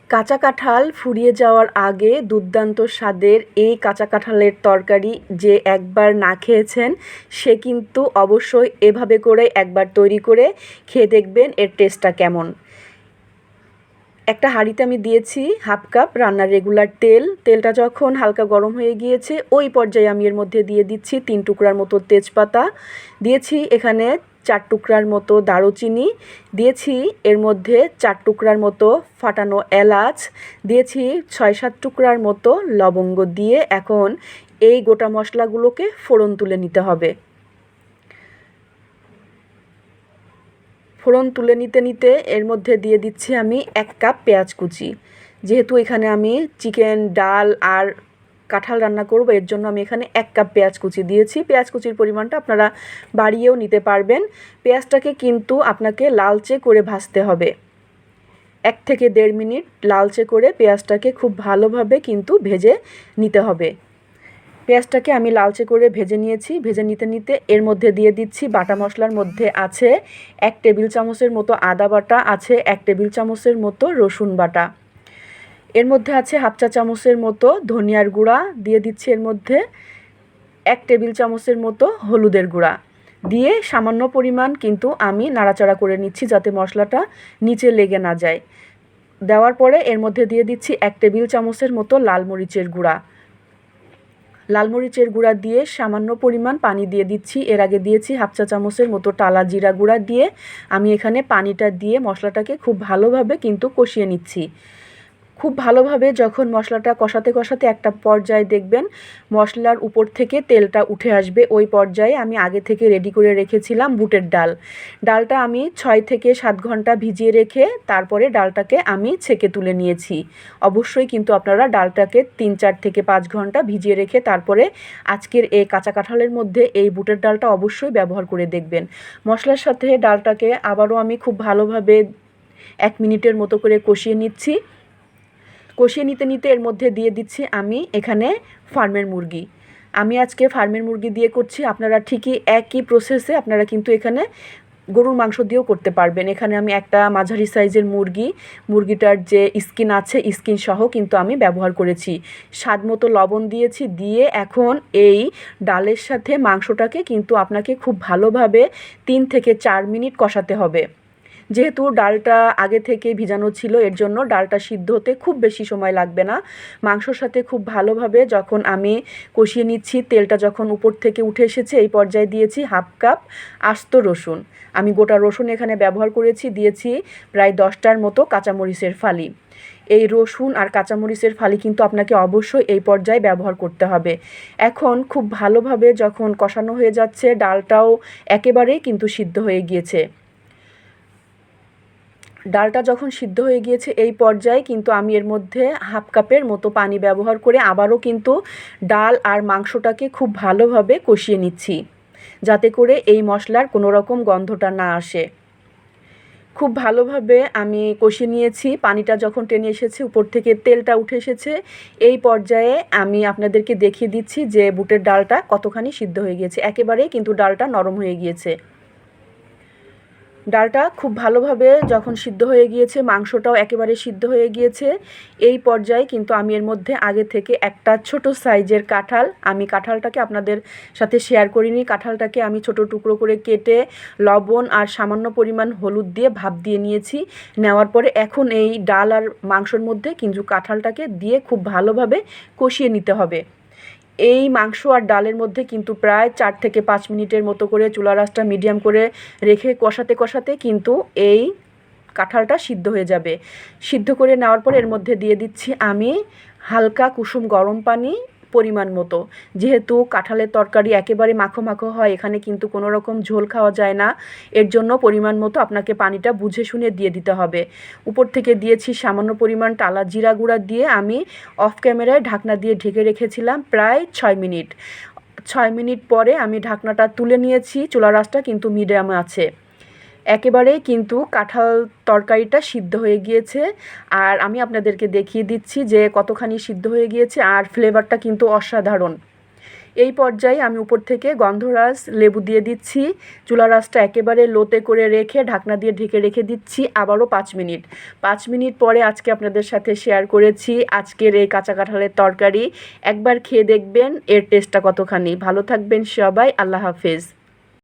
কাঁচা কাঁঠাল ফুরিয়ে যাওয়ার আগে দুর্দান্ত স্বাদের এই কাঁচা কাঁঠালের তরকারি যে একবার না খেয়েছেন সে কিন্তু অবশ্যই এভাবে করে একবার তৈরি করে খেয়ে দেখবেন এর টেস্টটা কেমন। একটা হাঁড়িতে আমি দিয়েছি হাফ কাপ রান্নার রেগুলার তেলটা যখন হালকা গরম হয়ে গিয়েছে ওই পর্যায়ে আমি এর মধ্যে দিয়ে দিচ্ছি 3 টুকরার মতো তেজপাতা, দিয়েছি এখানে 4 টুকরার মতো দারুচিনি, দিয়েছি এর মধ্যে 4 টুকরার মতো ফাটানো এলাচ, দিয়েছি 6-7 টুকরার মতো লবঙ্গ দিয়ে এখন এই গোটা মশলাগুলোকে ফোড়ন তুলে নিতে হবে। ফোড়ন তুলে নিতে নিতে এর মধ্যে দিয়ে দিচ্ছি আমি 1 কাপ পেঁয়াজ কুচি। যেহেতু এখানে আমি চিকেন, ডাল আর কাঁঠাল রান্না করব এর জন্য আমি এখানে 1 কাপ পেঁয়াজ কুচি দিয়েছি। পেঁয়াজ কুচির পরিমাণটা আপনারা বাড়িয়েও নিতে পারবেন। পেঁয়াজটাকে কিন্তু আপনাকে লালচে করে ভাজতে হবে। 1 থেকে 1.5 মিনিট লালচে করে পেঁয়াজটাকে খুব ভালোভাবে কিন্তু ভেজে নিতে হবে। পেঁয়াজটাকে আমি লালচে করে ভেজে নিয়েছি। ভেজে নিতে নিতে এর মধ্যে দিয়ে দিচ্ছি বাটা মশলার মধ্যে আছে 1 টেবিল চামচের মতো আদা বাটা, আছে 1 টেবিল চামচের মতো রসুন বাটা, এর মধ্যে আছে হাফ চা চামচের মতো ধনিয়ার গুঁড়া, দিয়ে দিচ্ছি এর মধ্যে 1 টেবিল চামচের মতো হলুদের গুঁড়া, দিয়ে সামান্য পরিমাণ কিন্তু আমি নাড়াচাড়া করে নিচ্ছি যাতে মশলাটা নিচে লেগে না যায়। দেওয়ার পরে এর মধ্যে দিয়ে দিচ্ছি 1 টেবিল চামচের মতো লাল মরিচের গুঁড়া। লাল মরিচের গুঁড়া দিয়ে সামান্য পরিমাণ পানি দিয়ে দিচ্ছি। এর আগে দিয়েছি হাফ চা চামচের মতো টালা জিরা গুঁড়া দিয়ে আমি এখানে পানিটা দিয়ে মশলাটাকে খুব ভালোভাবে কিন্তু কষিয়ে নিচ্ছি। খুব ভালোভাবে যখন মশলাটা কষাতে কষাতে একটা পর্যায়ে দেখবেন মশলার উপর থেকে তেলটা উঠে আসবে, ওই পর্যায়ে আমি আগে থেকে রেডি করে রেখেছিলাম বুটের ডালটা আমি 6 থেকে 7 ঘন্টা ভিজিয়ে রেখে তারপরে ডালটাকে আমি ছেঁকে তুলে নিয়েছি। অবশ্যই কিন্তু আপনারা ডালটাকে 3-4 থেকে 5 ঘন্টা ভিজিয়ে রেখে তারপরে আজকের এই কাঁচা কাঁঠালের মধ্যে এই বুটের ডালটা অবশ্যই ব্যবহার করে দেখবেন। মশলার সাথে ডালটাকে আবারও আমি খুব ভালোভাবে 1 মিনিটের মতো করে কষিয়ে নিচ্ছি। কষিয়ে নিতে নিতে এর মধ্যে দিয়ে দিচ্ছি আমি এখানে ফার্মের মুরগি। আমি আজকে ফার্মের মুরগি দিয়ে করছি, আপনারা ঠিকই একই প্রসেসে আপনারা কিন্তু এখানে গরুর মাংস দিয়েও করতে পারবেন। এখানে আমি একটা মাঝারি সাইজের মুরগিটার যে স্কিন আছে স্কিন সহ কিন্তু আমি ব্যবহার করেছি। স্বাদ মতো লবণ দিয়েছি, দিয়ে এখন এই ডালের সাথে মাংসটাকে কিন্তু আপনাকে খুব ভালোভাবে 3 থেকে 4 মিনিট কষাতে হবে। যেহেতু ডালটা আগে থেকে ভিজানো ছিল এর জন্য ডালটা সিদ্ধ হতে খুব বেশি সময় লাগবে না। মাংসর সাথে খুব ভালোভাবে যখন আমি কষিয়ে নিচ্ছি, তেলটা যখন উপর থেকে উঠে এসেছে এই পর্যায়ে দিয়েছি হাফ কাপ আস্ত রসুন। আমি গোটা রসুন এখানে ব্যবহার করেছি, দিয়েছি প্রায় 10টার মতো কাঁচামরিচের ফালি। এই রসুন আর কাঁচামরিচের ফালি কিন্তু আপনাকে অবশ্যই এই পর্যায়ে ব্যবহার করতে হবে। এখন খুব ভালোভাবে যখন কষানো হয়ে যাচ্ছে ডালটাও একেবারেই কিন্তু সিদ্ধ হয়ে গিয়েছে। ডালটা যখন সিদ্ধ হয়ে গিয়েছে এই পর্যায়ে কিন্তু আমি এর মধ্যে হাফ কাপের মতো পানি ব্যবহার করে আবারও কিন্তু ডাল আর মাংসটাকে খুব ভালোভাবে কষিয়ে নিচ্ছি যাতে করে এই মশলার কোনো রকম গন্ধটা না আসে। খুব ভালোভাবে আমি কষিয়ে নিয়েছি। পানিটা যখন টেনে এসেছে উপর থেকে তেলটা উঠে এসেছে এই পর্যায়ে আমি আপনাদেরকে দেখিয়ে দিচ্ছি যে বুটের ডালটা কতখানি সিদ্ধ হয়ে গিয়েছে। একেবারেই কিন্তু ডালটা নরম হয়ে গিয়েছে। ডালটা খুব ভালোভাবে যখন সিদ্ধ হয়ে গিয়েছে, মাংসটাও একেবারে সিদ্ধ হয়ে গিয়েছে, এই পর্যায়ে কিন্তু আমি এর মধ্যে আগে থেকে একটা ছোট সাইজের আমি কাঁঠালটাকে আপনাদের সাথে শেয়ার করিনি। কাঁঠালটাকে আমি ছোট টুকরো করে কেটে লবণ আর সামান্য পরিমাণ হলুদ দিয়ে ভাপ দিয়ে নিয়েছি। নেওয়ার পরে এখন এই ডাল আর মাংসর মধ্যে কিন্তু কাঁঠালটাকে দিয়ে খুব ভালোভাবে কষিয়ে নিতে হবে। এই মাংস আর ডালের মধ্যে কিন্তু প্রায় 4 থেকে 5 মিনিটের মতো করে চুলার আঁচটা মিডিয়াম করে রেখে কষাতে কষাতে কিন্তু এই কাঁঠালটা সিদ্ধ হয়ে যাবে। সিদ্ধ করে নেওয়ার পর এর মধ্যে দিয়ে দিচ্ছি আমি হালকা কুসুম গরম পানি পরিমাণ মতো। যেহেতু কাঁঠালের তরকারি একেবারে মাখো মাখো হয়, এখানে কিন্তু কোনো রকম ঝোল খাওয়া যায় না, এর জন্য পরিমাণ মতো আপনাকে পানিটা বুঝে শুনে দিয়ে দিতে হবে। উপর থেকে দিয়েছি সামান্য পরিমাণ টালা জিরা গুঁড়া দিয়ে আমি অফ ক্যামেরায় ঢাকনা দিয়ে ঢেকে রেখেছিলাম প্রায় 6 মিনিট। 6 মিনিট পরে আমি ঢাকনাটা তুলে নিয়েছি, চুলার আঁচটা কিন্তু মিডিয়ামে আছে। একেবারেই কিন্তু কাঁঠাল তরকারিটা সিদ্ধ হয়ে গিয়েছে আর আমি আপনাদেরকে দেখিয়ে দিচ্ছি যে কতখানি সিদ্ধ হয়ে গিয়েছে আর ফ্লেভারটা কিন্তু অসাধারণ। এই পর্যায়ে আমি উপর থেকে গন্ধরাজ লেবু দিয়ে দিচ্ছি। চুলার আঁচটা একেবারে লোতে করে রেখে ঢাকনা দিয়ে ঢেকে রেখে দিচ্ছি আবারও 5 মিনিট। 5 মিনিট পরে আজকে আপনাদের সাথে শেয়ার করেছি আজকের এই কাঁচা কাঁঠালের তরকারি। একবার খেয়ে দেখবেন এর টেস্টটা কতখানি। ভালো থাকবেন সবাই, আল্লাহ হাফেজ।